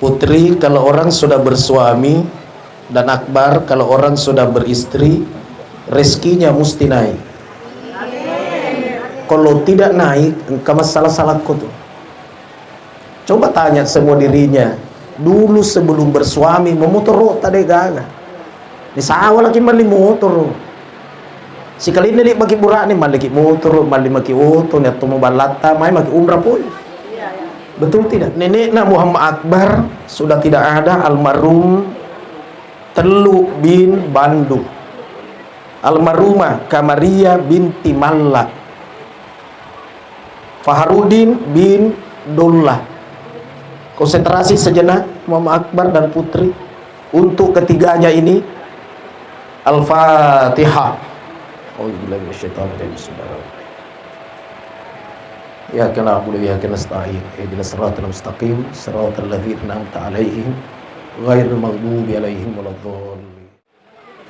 Putri kalau orang sudah bersuami, dan Akbar kalau orang sudah beristri, rezekinya mesti naik. Kalau tidak naik, engkau masalah tuh. Coba tanya semua dirinya, dulu sebelum bersuami memotor tadi gaga. Di sawah lagi mali motor. Sekali ini bagi burak ni maliki motor, mali maki oto, ni atau balata, mai maki umrah pun. Betul tidak? Neneknya Muhammad Akbar sudah tidak ada, almarhum Telu bin Bandung, almarhumah Kamaria binti Malla, Faharudin bin Dullah. Konsentrasi sejenak Muhammad Akbar dan putri. Untuk ketiganya ini Al-Fatihah. Ya kana abudu ya kana nasta'in ihdinas siratal mustaqim siratal ladzina an'amta 'alaihim ghairil maghdubi 'alaihim waladdallin.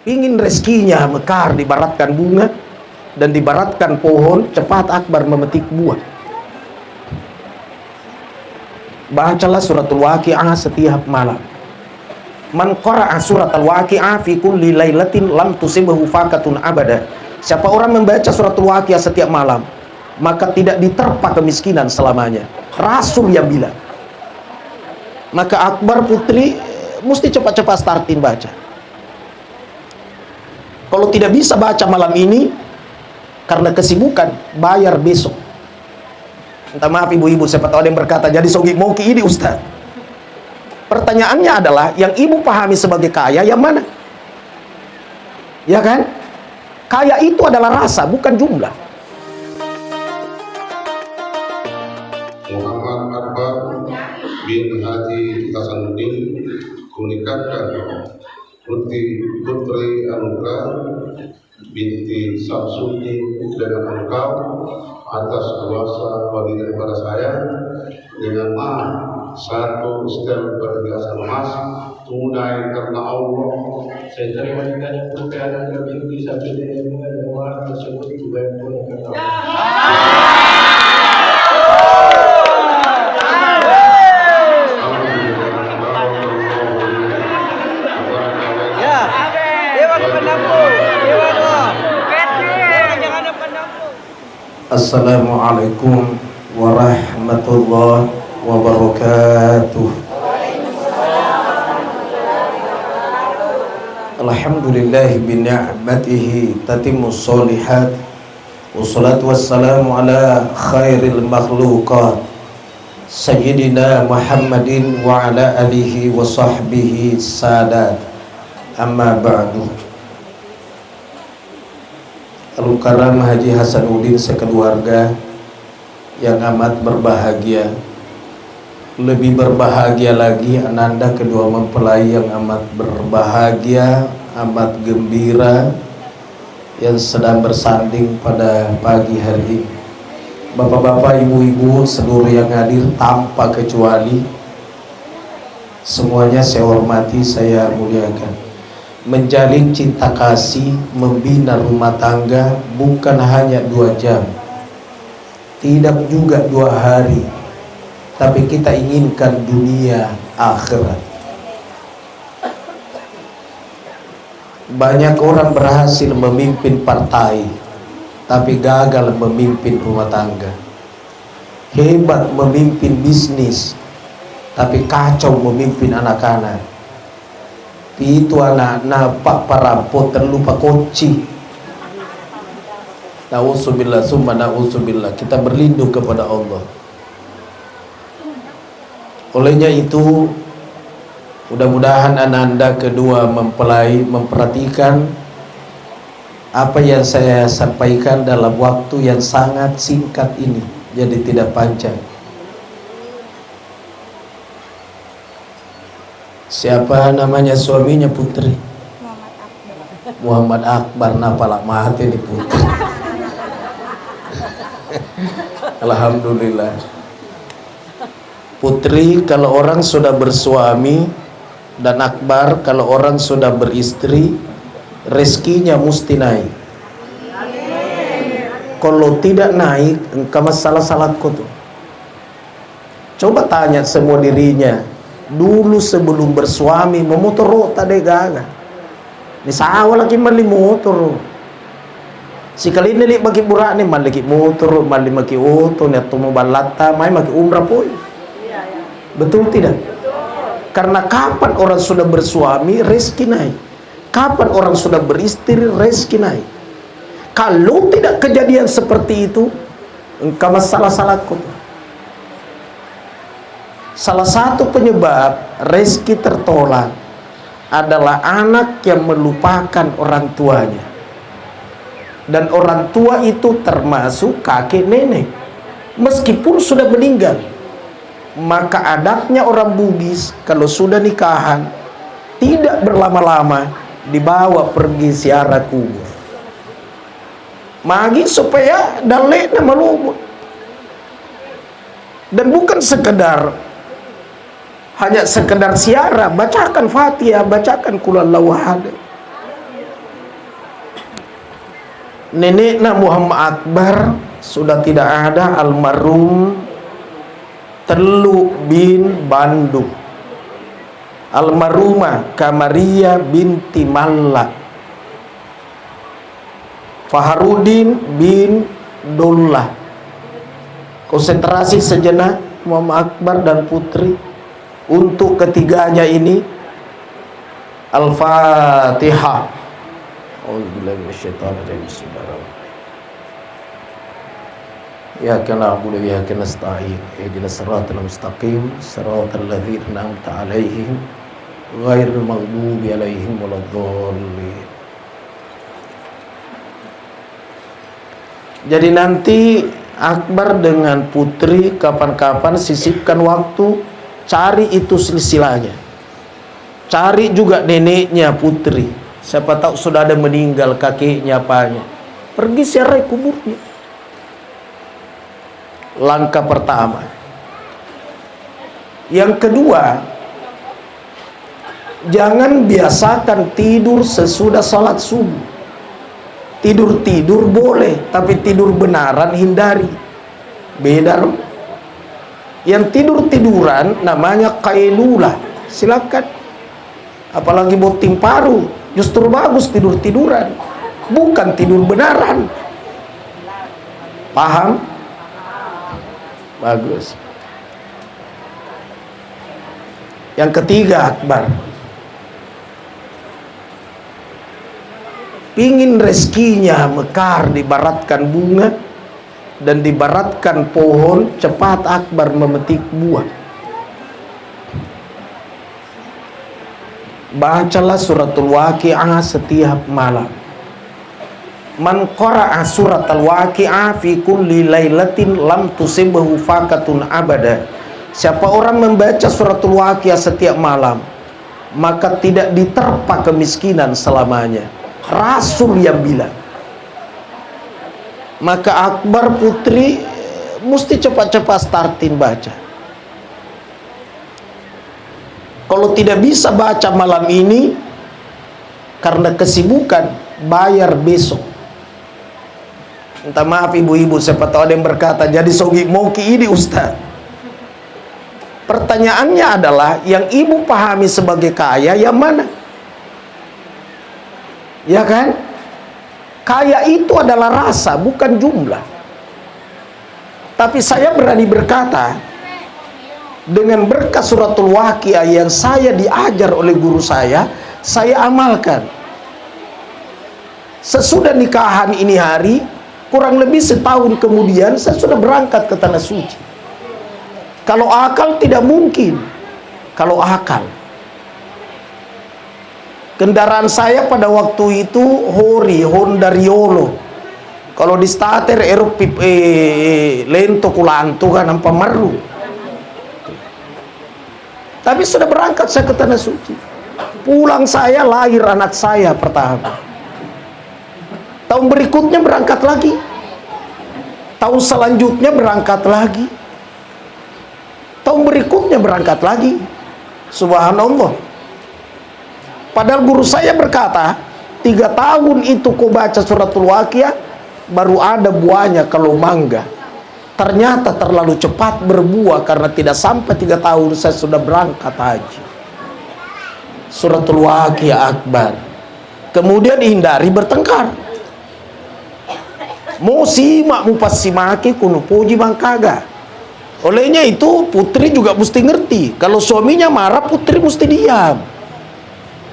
Ingin rezekinya mekar, dibaratkan bunga dan dibaratkan pohon, cepat Akbar memetik buah. Bacalah suratul Waqi'ah setiap malam. Man qara'a suratul Waqi'ah fi kulli lailatin lam tusibhu faqatun abada. Siapa orang membaca suratul Waqi'ah setiap malam, maka tidak diterpa kemiskinan selamanya. Rasul yang bilang. Maka Akbar putri mesti cepat-cepat startin baca. Kalau tidak bisa baca malam ini karena kesibukan, bayar besok. Minta maaf ibu-ibu, siapa tahu ada yang berkata, jadi sogi moki ini Ustaz. Pertanyaannya adalah, yang ibu pahami sebagai kaya yang mana? Ya kan? Kaya itu adalah rasa, bukan jumlah. Muhammad Akbar bin Haji Hasanuddin menikahkan Putri Anugrah binti Samsudin dengan engkau atas kuasa wali daripada saya dengan satu setel perhiasan emas tunai karena Allah. Saya terima nikahnya Putri Anugrah binti Samsudin dengan uang tersebut juga tunai karena Allah. Assalamualaikum warahmatullahi wabarakatuh. Alhamdulillahi bini'matihi tatimmus sholihat. Wassalatu wassalamu ala khairil makhluqat Sayyidina Muhammadin wa ala alihi wa sahbihi sadat. Amma ba'du. Al-Karam Haji Hasanuddin sekeluarga yang amat berbahagia. Lebih berbahagia lagi ananda kedua mempelai yang amat berbahagia, amat gembira, yang sedang bersanding pada pagi hari ini. Bapak-bapak, ibu-ibu, seluruh yang hadir tanpa kecuali, semuanya saya hormati, saya muliakan. Menjalin cinta kasih, membina rumah tangga bukan hanya 2 jam, tidak juga 2 hari, tapi kita inginkan dunia akhirat. Banyak orang berhasil memimpin partai, tapi gagal memimpin rumah tangga. Hebat memimpin bisnis, tapi kacau memimpin anak-anak. Itu anak napak parapot terlupa kunci. Na'udzubillah summa na'udzubillah. Kita berlindung kepada Allah. Olehnya itu, mudah-mudahan ananda kedua mempelai memperhatikan apa yang saya sampaikan dalam waktu yang sangat singkat ini, jadi tidak panjang. Siapa namanya suaminya putri? Muhammad Akbar. Napalak mati ini putri. Alhamdulillah. Putri kalau orang sudah bersuami, dan Akbar kalau orang sudah beristri, rezekinya mesti naik. Kalau tidak naik, engkau masalah tuh. Coba tanya semua dirinya, dulu sebelum bersuami memotor tade gaga ni sawa lagi mali motor si kali ni bagi burak ni mali motor mali maki oto ni atau balata mai maki umrah pun betul tidak? Karena kapan orang sudah bersuami rezeki naik, kapan orang sudah beristri rezeki naik. Kalau tidak kejadian seperti itu, engkau masalah kau. Salah satu penyebab rezeki tertolak adalah anak yang melupakan orang tuanya. Dan orang tua itu termasuk kakek nenek. Meskipun sudah meninggal, maka adatnya orang Bugis kalau sudah nikahan tidak berlama-lama dibawa pergi ziarah kubur. Magi supaya daleknya melumut. Dan bukan hanya sekedar ziarah, bacakan Fatihah, bacakan Qul Huwallahu Ahad. Neneknya Muhammad Akbar sudah tidak ada, almarhum Teluk bin Bandung, almarhumah Kamaria binti Malla, Faharudin bin Dullah. Konsentrasi sejenak Muhammad Akbar dan putri. Untuk ketiganya ini Al-Fatihah. A'udzubillahi minasyaitonir rajim. Ya kana na'budu wa iyyaka nasta'in. Ihdinas siratal mustaqim, siratal ladzina an'amta 'alaihim ghairil maghdubi 'alaihim waladdallin. Jadi nanti Akbar dengan putri kapan-kapan sisipkan waktu, cari itu silsilahnya, cari juga neneknya putri, siapa tahu sudah ada meninggal kakeknya apanya, pergi ziarah kuburnya. Langkah pertama. Yang kedua, jangan biasakan tidur sesudah salat subuh. Tidur boleh, tapi tidur benaran hindari. Beda. Yang tiduran namanya kailulah, silakan. Apalagi boting paru, justru bagus tiduran, bukan tidur benaran. Paham? Bagus. Yang ketiga, Akbar, pingin rezekinya mekar, dibaratkan bunga dan dibaratkan pohon, cepat Akbar memetik buah. Bacalah suratul Waqi'ah setiap malam. Man qara'a suratul Waqi'ah fi kulli lailatin lam tusibhu faqatun abada. Siapa orang membaca suratul Waqi'ah setiap malam, maka tidak diterpa kemiskinan selamanya. Rasul yang bilang. Maka Akbar putri mesti cepat-cepat startin baca. Kalau tidak bisa baca malam ini karena kesibukan, bayar besok. Minta maaf ibu-ibu, siapa tahu ada yang berkata, jadi sogi moki ini Ustaz. Pertanyaannya adalah, yang ibu pahami sebagai kaya yang mana? Ya kan? Kaya itu adalah rasa, bukan jumlah. Tapi saya berani berkata, dengan berkat suratul Waqi'ah yang saya diajar oleh guru saya amalkan. Sesudah nikahan ini hari, kurang lebih setahun kemudian saya sudah berangkat ke Tanah Suci. Kalau akal tidak mungkin. Kalau akal, kendaraan saya pada waktu itu Honda Riolo. Kalau di starter lento kulantu kan nampak meru. Tapi sudah berangkat saya ke Tanah Suci. Pulang saya, lahir anak saya pertama. Tahun berikutnya berangkat lagi. Tahun selanjutnya berangkat lagi. Tahun berikutnya berangkat lagi. Subhanallah. Padahal guru saya berkata, 3 tahun itu kau baca suratul Waqi'ah, baru ada buahnya kalau mangga. Ternyata terlalu cepat berbuah karena tidak sampai 3 tahun saya sudah berangkat haji. Suratul Waqiah akbar. Kemudian hindari bertengkar. Mau simak mupas simaki kuno puji bangkaga. Olehnya itu putri juga mesti ngerti. Kalau suaminya marah, putri mesti diam.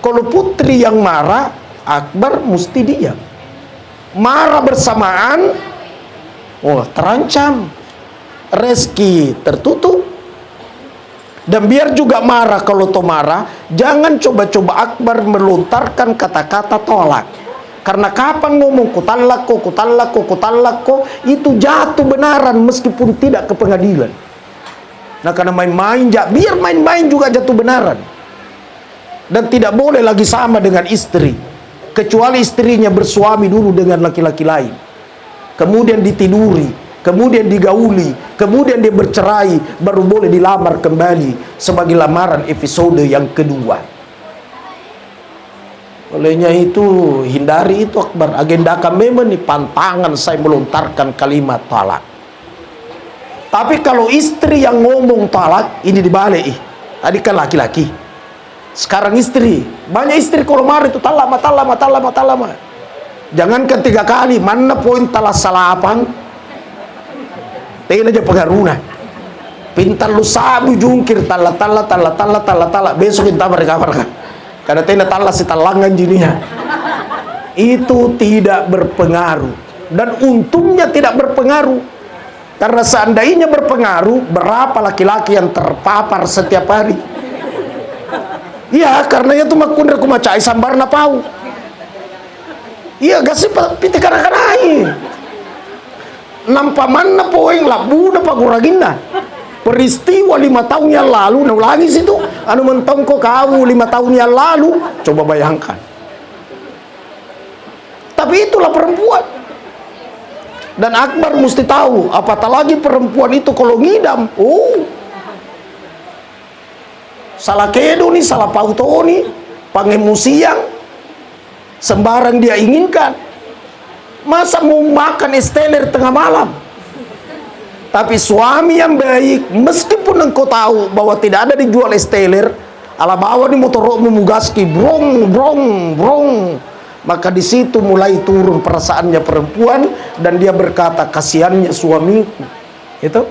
Kalau putri yang marah, akbar mesti diam. Marah bersamaan, oh terancam, rezeki tertutup. Dan biar juga marah, kalau toh marah, jangan coba-coba akbar melontarkan kata-kata tolak. Karena kapan ngomong kutalakko, itu jatuh benaran meskipun tidak ke pengadilan. Nah karena main-main, biar main-main juga jatuh benaran. Dan tidak boleh lagi sama dengan istri, kecuali istrinya bersuami dulu dengan laki-laki lain, kemudian ditiduri, kemudian digauli, kemudian dia bercerai, baru boleh dilamar kembali sebagai lamaran episode yang kedua. Olehnya itu hindari itu akbar. Agenda kami nih pantangan saya melontarkan kalimat talak. Tapi kalau istri yang ngomong talak, ini dibalik. Adik kan laki-laki, sekarang istri, banyak istri kalau marah itu talama. Jangankan 3 kali, mana poin talas salapan, tinggal aja pengaruna. Pintar lu sabu jungkir tala. Besok kita berkabar kan. Karena tenda talas si talangan jininya. Itu tidak berpengaruh. Dan untungnya tidak berpengaruh. Karena seandainya berpengaruh, berapa laki-laki yang terpapar setiap hari? Iya, karena itu makundar kumacai sambar na pau. Iya, gasi piti karakanai. Nampaman na poeng labu na paguragin na. Peristiwa 5 tahun yang lalu, nah lagi situ, anu mentong ko kau 5 tahun yang lalu, coba bayangkan. Tapi itulah perempuan. Dan akbar mesti tahu, apatah lagi perempuan itu kalau ngidam, salah kedo nih, salah pauto nih, pangemusiang, sembarang dia inginkan. Masa mau makan esteler tengah malam? Tapi suami yang baik, meskipun engkau tahu bahwa tidak ada dijual esteler, ala bawa di motor memugaski, brong, maka di situ mulai turun perasaannya perempuan dan dia berkata, kasihannya suamiku. Itu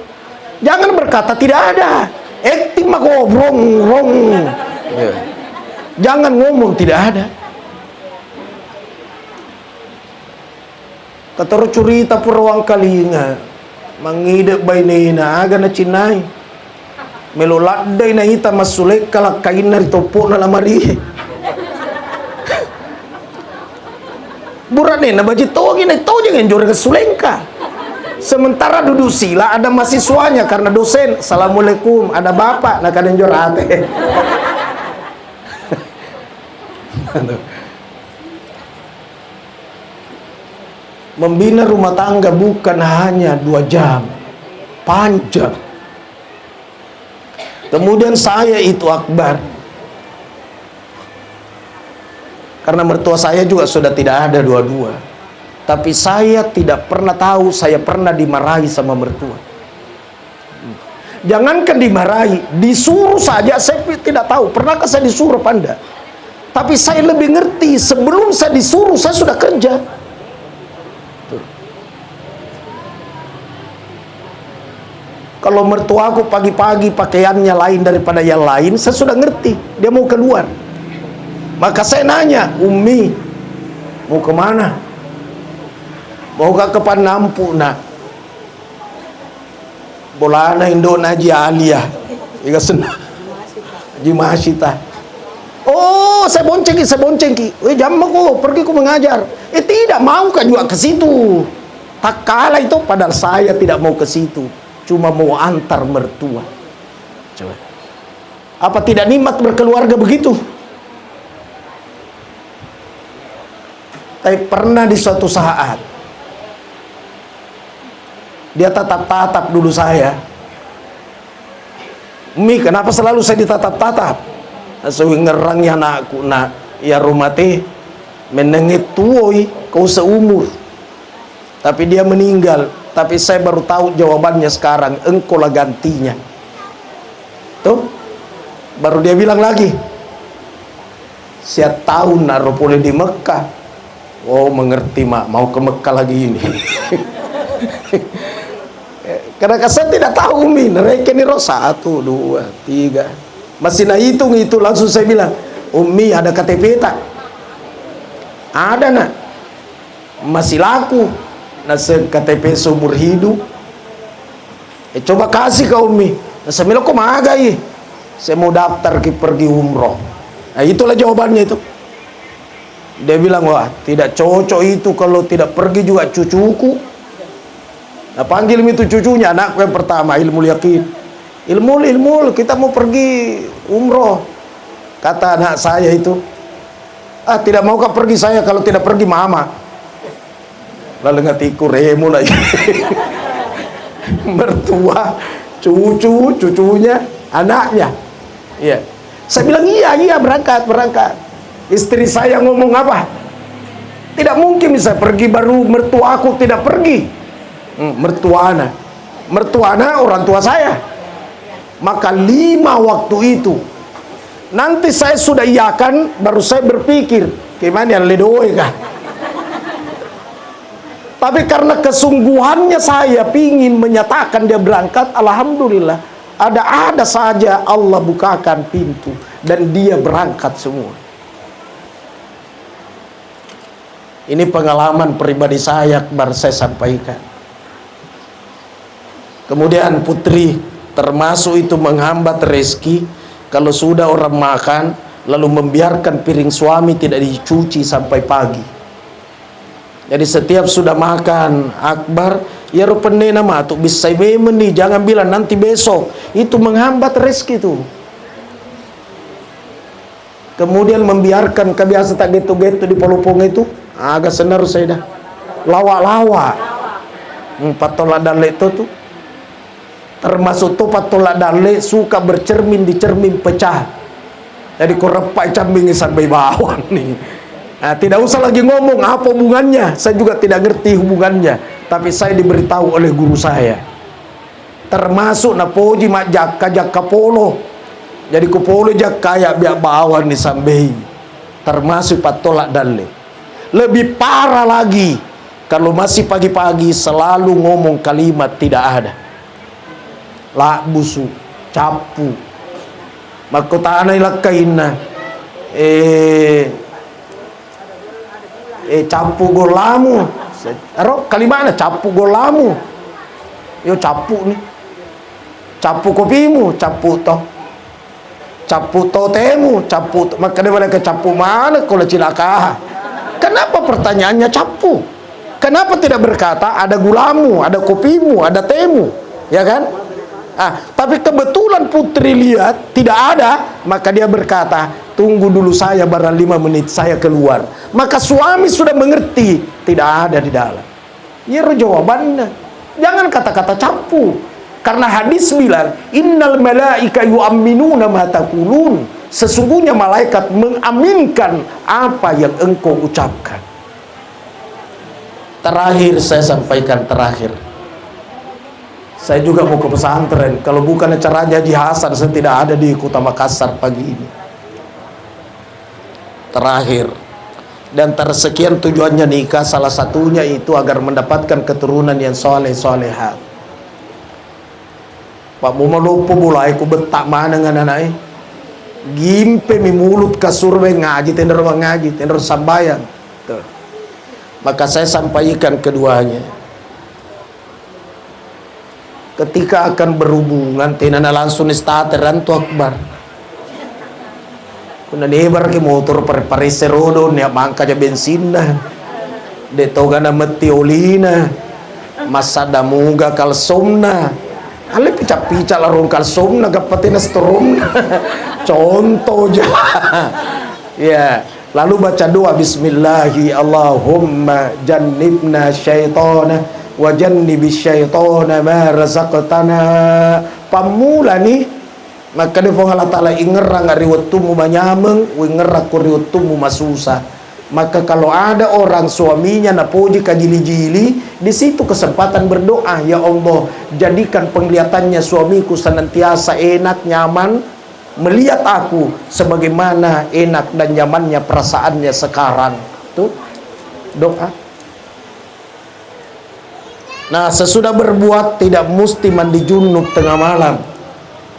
jangan berkata tidak ada. Acting mah brong. Jangan ngomong tidak ada. Kataro curita purawang kalinga, mangidek bainina aga na cinay, meloladday na ita masulek kalak kain na ritopo na lamari. Burane na bajit tawagin na ito jangan jore kesulengka. Sementara duduk sila ada mahasiswanya karena dosen, assalamualaikum, ada bapak nak kaden jor ate. Membina rumah tangga bukan hanya 2 jam, panjang. Kemudian saya itu akbar, karena mertua saya juga sudah tidak ada dua-dua. Tapi saya tidak pernah tahu saya pernah dimarahi sama mertua. Jangankan dimarahi, disuruh saja saya tidak tahu. Pernahkah saya disuruh apa enggak? Tapi saya lebih ngerti, sebelum saya disuruh saya sudah kerja. Kalau mertuaku pagi-pagi pakaiannya lain daripada yang lain, saya sudah ngerti dia mau keluar. Maka saya nanya, Umi, mau kemana? Mau ke Panampu nak? Bolana Indo Haji Aliyah, iga senang. Haji Mahasita. Oh, saya bonceng ki. Jam aku pergi ku mengajar. Tidak mau kan juga ke situ. Tak kalah itu, padahal saya tidak mau ke situ. Cuma mau antar mertua. Coba. Apa tidak nikmat berkeluarga begitu? Tapi pernah di suatu saat dia tatap-tatap dulu saya. Mi, kenapa selalu saya ditatap-tatap? Saya ngerang ya anakku, nak, ya rumah teh menengit tuoi kau seumur. Tapi dia meninggal Tapi saya baru tahu jawabannya sekarang. Engkau lah gantinya. Tuh, baru dia bilang lagi, siap tahun naruh boleh di Mekah. Oh, mengerti mak, mau ke Mekah lagi ini. Karena saya tidak tahu Umi, mereka ini roh 1, 2, 3. Masih nak hitung itu, langsung saya bilang, Umi ada KTP tak? Ada nak. Masih laku. Nasa KTP seumur hidup. Coba kasih ke Umi. Nasa bilang kok magai. Saya mau daftar pergi umroh. Nah itulah jawabannya itu. Dia bilang, wah tidak cocok itu kalau tidak pergi juga cucuku. Nah panggil itu cucunya, anakku yang pertama, Ilmul Yakin. Ilmul, kita mau pergi umroh. Kata anak saya itu, tidak mau kah pergi saya, kalau tidak pergi mama. Lalu ngatiku remu lagi. Mertua, cucunya, anaknya. Iya. Saya bilang iya berangkat. Istri saya ngomong apa? Tidak mungkin bisa pergi baru mertua aku tidak pergi. Mertuana orang tua saya. Maka 5 waktu itu nanti saya sudah iakan, baru saya berpikir gimana yang ledoy kah. Tapi karena kesungguhannya saya pingin menyatakan dia berangkat, alhamdulillah ada saja Allah bukakan pintu dan dia berangkat semua. Ini pengalaman pribadi saya, Akbar, saya sampaikan. Kemudian putri, termasuk itu menghambat rezeki. Kalau sudah orang makan lalu membiarkan piring suami tidak dicuci sampai pagi. Jadi setiap sudah makan, Akbar, ya rupanya nama tuh bisa nih, jangan bilang nanti besok. Itu menghambat rezeki itu. Kemudian membiarkan kebiasaan tak gitu-gitu di Polopong itu, agak senar saya dah. Lawak-lawak. Patolak dalek itu tuh. Termasuk tuh patolak dalek suka bercermin di cermin pecah. Jadi korepak cambing sampai bawah nih. Nah, tidak usah lagi ngomong apa hubungannya, saya juga tidak ngerti hubungannya, tapi saya diberitahu oleh guru saya. Termasuk napoji mak jaka polo. Jadi ku polo jak kayak biak bawah ni sampai. Termasuk patolak dalek. Lebih parah lagi kalau masih pagi-pagi selalu ngomong kalimat tidak ada. Lak busu, capu. Makota anay lakaina. Capu golamu. Kalimana capu golamu. Yo capu nih. Capu kopimu, capu toh. Capu totemu, capu to. Maka dia mereka capu mana kalau cilaka. Kenapa pertanyaannya capu? Kenapa tidak berkata ada gulamu, ada kopimu, ada temu, ya kan? Tapi kebetulan putri lihat tidak ada, maka dia berkata, tunggu dulu saya barang 5 menit saya keluar. Maka suami sudah mengerti tidak ada di dalam. Ya jawabannya. Jangan kata-kata capu. Karena hadis bilang, innal malaika yu'minuna ma taqulun. Sesungguhnya malaikat mengaminkan apa yang engkau ucapkan. Terakhir saya sampaikan terakhir. Saya juga mau ke pesantren. Kalau bukan acaranya Haji Hasan, saya tidak ada di Kota Makassar pagi ini. Terakhir. Dan tersekian tujuannya nikah, salah satunya itu agar mendapatkan keturunan yang soleh-solehat. Pak mau lupa mulai ku betak mana dengan anaknya. Gimpe mi mulut kasurwe ngaji, tender ngaji, tender sambayan. Tuh. Maka saya sampaikan keduanya. Ketika akan berhubungan, tinana langsung starteran tu Akbar. Kuna nebar ke motor pariserodo niya mangka ja bensin na. Deto gana mati olina. Masada muga kalsom na. Ale pica-pica larong kalsom na kapatin na strom na. Contoh ja. Ya, lalu baca doa bismillahi Allahumma jannibna syaitana wa jannibis syaitana ma razaqtana. Pamula nih maka dia Allah Ta'ala ingerang riwatumu banyameng, ingerak ku riwatumu masusa. Maka kalau ada orang suaminya napuji kajili-jili, di situ kesempatan berdoa, ya Allah, jadikan penglihatannya suamiku senantiasa enak, nyaman, melihat aku sebagaimana enak dan nyamannya perasaannya sekarang. Tuh, doa. Nah, sesudah berbuat tidak mesti mandi junub tengah malam.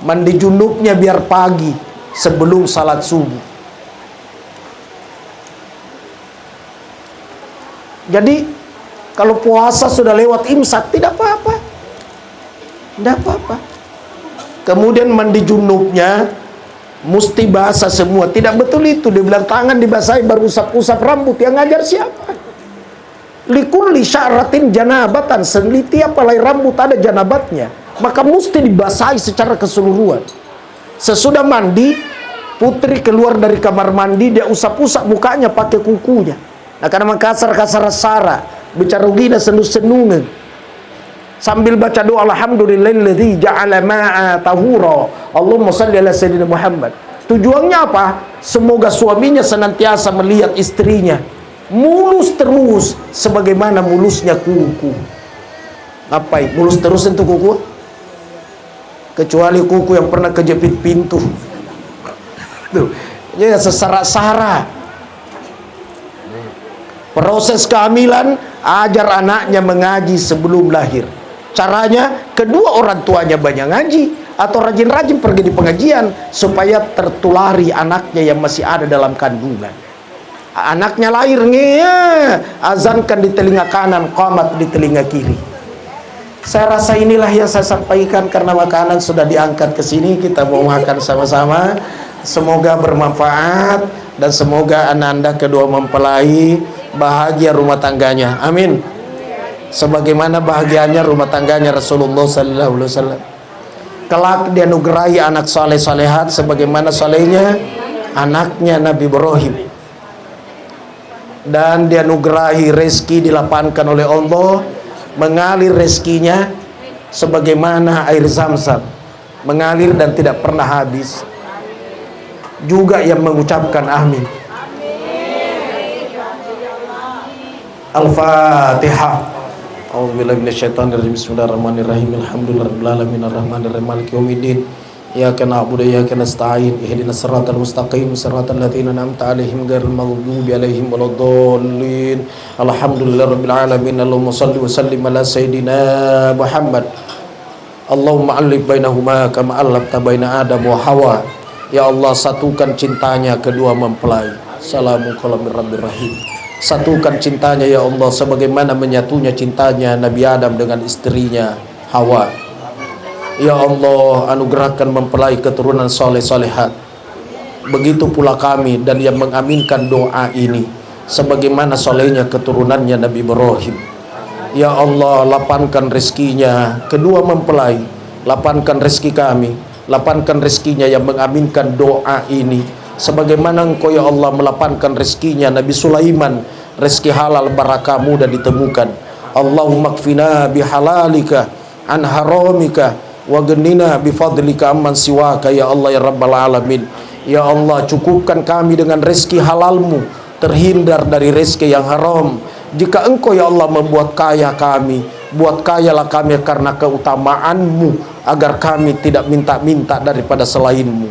Mandi junubnya biar pagi sebelum salat subuh. Jadi kalau puasa sudah lewat imsak tidak apa-apa. Tidak apa-apa. Kemudian mandi junubnya mesti basah semua. Tidak betul itu. Dia bilang tangan dibasahi baru usap-usap rambut. Yang ngajar siapa? Likulli sya'ratin janabatan. Setiap helai rambut ada janabatnya. Maka mesti dibasahi secara keseluruhan. Sesudah mandi, putri keluar dari kamar mandi, dia usap-usap mukanya pakai kukunya. Nah, karena kasar-kasar sara, bicara gina sendu-senungan. Sambil baca doa alhamdulillahilladzi ja'ala ma'a tahura. Allahumma shalli ala sayyidina Muhammad. Tujuannya apa? Semoga suaminya senantiasa melihat istrinya mulus terus sebagaimana mulusnya kuku. Ngapain? Mulus terus itu kuku? Kecuali kuku yang pernah kejepit pintu. Tuh, ya sesara-sara. Proses kehamilan, ajar anaknya mengaji sebelum lahir. Caranya, kedua orang tuanya banyak ngaji atau rajin-rajin pergi di pengajian supaya tertulari anaknya yang masih ada dalam kandungan. Anaknya lahir, azankan di telinga kanan, qamat di telinga kiri. Saya rasa inilah yang saya sampaikan karena makanan sudah diangkat ke sini, kita mau makan sama-sama. Semoga bermanfaat dan semoga anak-anak kedua mempelai bahagia rumah tangganya. Amin. Sebagaimana bahagianya rumah tangganya Rasulullah sallallahu alaihi wasallam. Kelak dianugerahi anak saleh salehat sebagaimana salehnya anaknya Nabi Ibrahim. Dan dianugerahi rezeki dilapangkan oleh Allah, mengalir rezekinya sebagaimana air Zam-Zam, mengalir dan tidak pernah habis. Juga yang mengucapkan amin. Al-Fatihah. A'udzubillahi minasyaitonirrajim. Bismillahirrahmanirrahim. Alhamdulillahirabbil alamin arrahmanirrahim maliki yaumiddin. Iyyaka na'budu wa iyyaka nasta'in. Ihdinas siratal mustaqim, siratal ladzina an'amta 'alaihim ghairil maghdubi 'alaihim waladdallin. Alhamdulillahirabbil alamin. Allahumma shalli wa sallim ala sayidina Muhammad. Allahumma alif bainahuma kama alafta baina Adam wa Hawa. Ya Allah, satukan cintanya kedua mempelai. Salamun qalamir rabbir rahim. Satukan cintanya ya Allah sebagaimana menyatunya cintanya Nabi Adam dengan istrinya Hawa. Ya Allah, anugerahkan mempelai keturunan soleh solehat. Begitu pula kami dan yang mengaminkan doa ini sebagaimana solehnya keturunannya Nabi Ibrahim. Ya Allah, lapangkan rezekinya kedua mempelai, lapangkan rezeki kami, lapangkan rezekinya yang mengaminkan doa ini sebagaimana Engkau ya Allah melapangkan rezekinya Nabi Sulaiman, rezeki halal barakah mudah ditemukan. Allahumma kfina bihalalika an haramika wa ghnina bifadlika amman siwaka ya Allah ya Rabbal alamin. Ya Allah, cukupkan kami dengan rezeki halalmu, terhindar dari rezeki yang haram. Jika Engkau ya Allah membuat kaya kami, buat kayalah kami karena keutamaanmu, agar kami tidak minta-minta daripada selainmu.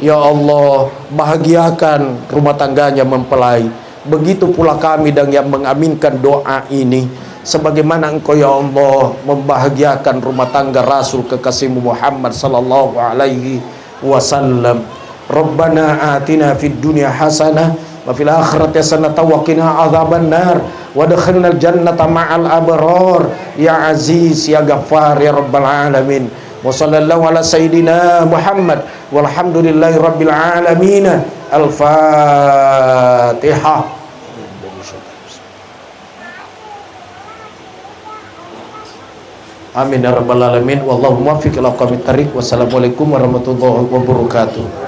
Ya Allah, bahagiakan rumah tangganya mempelai. Begitu pula kami dan yang mengaminkan doa ini sebagaimana Engkau ya Allah membahagiakan rumah tangga Rasul kekasihmu Muhammad sallallahu alaihi wasallam. Rabbana atina fid dunya hasanah wa fil akhirati hasanah wa qina adzabannar wa adkhilnal jannata ma'al abrar ya aziz ya ghaffar ya rabbal alamin. Wa sallallahu ala sayidina Muhammad walhamdulillahi rabbil alamin. Al-Fatihah. Amin ya rabbal alamin. Wallahu muwaffiq ila aqwamit thariq. Wassalamualaikum warahmatullahi wabarakatuh.